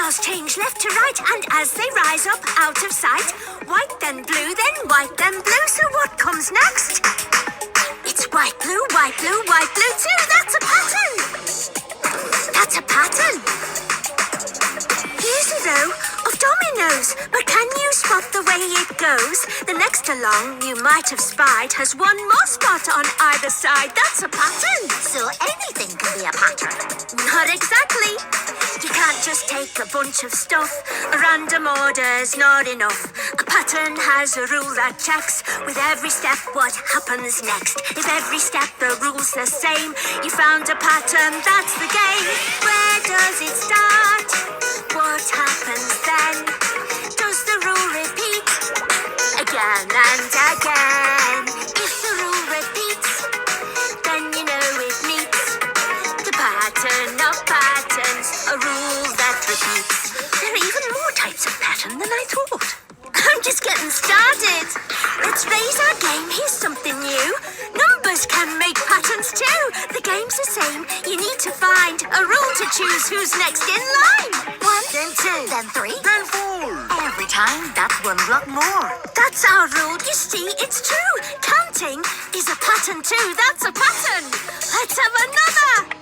stars change left to right, and as they rise up out of sight, white then blue, then white then blue. So what comes next? It's white, blue, white, blue, white, blue too. That's a pattern. That's a pattern. Here's a row of dominoes, but can you spot the way it goes? The next along you might have spied has one more spot on either side. That's a pattern. So anything can be a pattern. Not exactly. You can't just take a bunch of stuff. A random order's not enough. A pattern has a rule that checks with every step what happens next. If every step the rule's the same, you found a pattern, that's the game. Where does it start? What happens then? Does the rule repeat? Again and again. If the rule repeats, then you know it meets the pattern of patterns, a rule that repeats. There are even more types of pattern than I thought. I'm just getting started. Let's raise our game. Here's something new. Numbers can make patterns too. The game's the same. You need to find a rule to choose who's next in line. 1, then 2, then 3, Then 4. every time. That's one block more. That's our rule. You see, it's true. Counting is a pattern too. That's a pattern. Let's have another.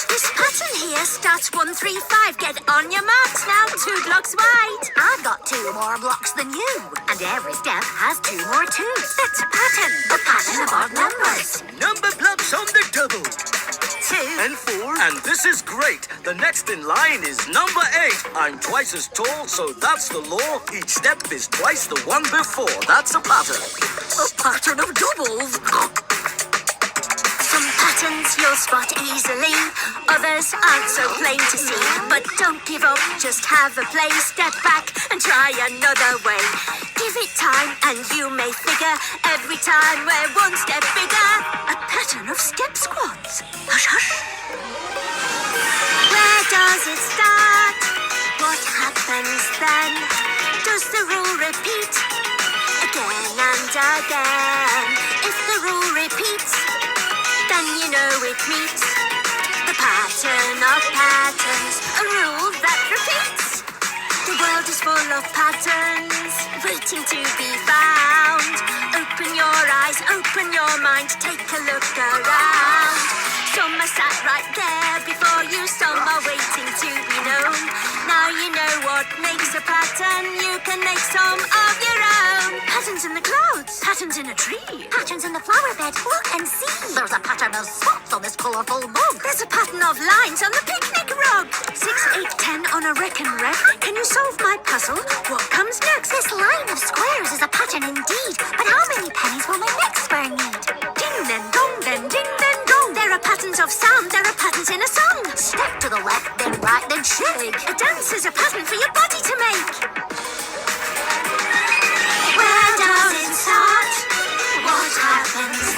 This pattern here starts 1, 3, 5. Get on your marks now. 2 blocks wide. I've got 2 more blocks than you, and every step has 2 more 2s. That's a pattern. The pattern of odd numbers. Number blocks on the double. 2, And 4. And this is great. The next in line is number 8. I'm twice as tall, so that's the law. Each step is twice the one before. That's a pattern. a pattern of doubles. Some patterns you'll spot easily, others aren't so plain to see. But don't give up, just have a play. Step back and try another way. Give it time and you may figure every time we're one step bigger. A pattern of step squats. Hush, hush. Where does it start? What happens then? Does the rule repeat? Again and again. If the rule repeats, then you know it meets the pattern of patterns, a rule that repeats. The world is full of patterns waiting to be found. Open your eyes, open your mind, take a look around. Some are sat right there before you, some are waiting to be known. Now you know what makes a pattern, you can make some of your own. Patterns in the clouds, patterns in a tree, Patterns in the flower bed. Look and see. There's a pattern of spots on this colourful mug. there's a pattern of lines on the picnic rug. 6, 8, 10 on a reckon reg. Can you solve my puzzle? What comes next? This line of squares is a pattern indeed. But how many pennies will my next square need? Ding then dong, then ding then dong. There are patterns of sound, there are patterns in a song. Step to the left, then right, then shake. A dance is a pattern for your body to make. Where does it start? What happens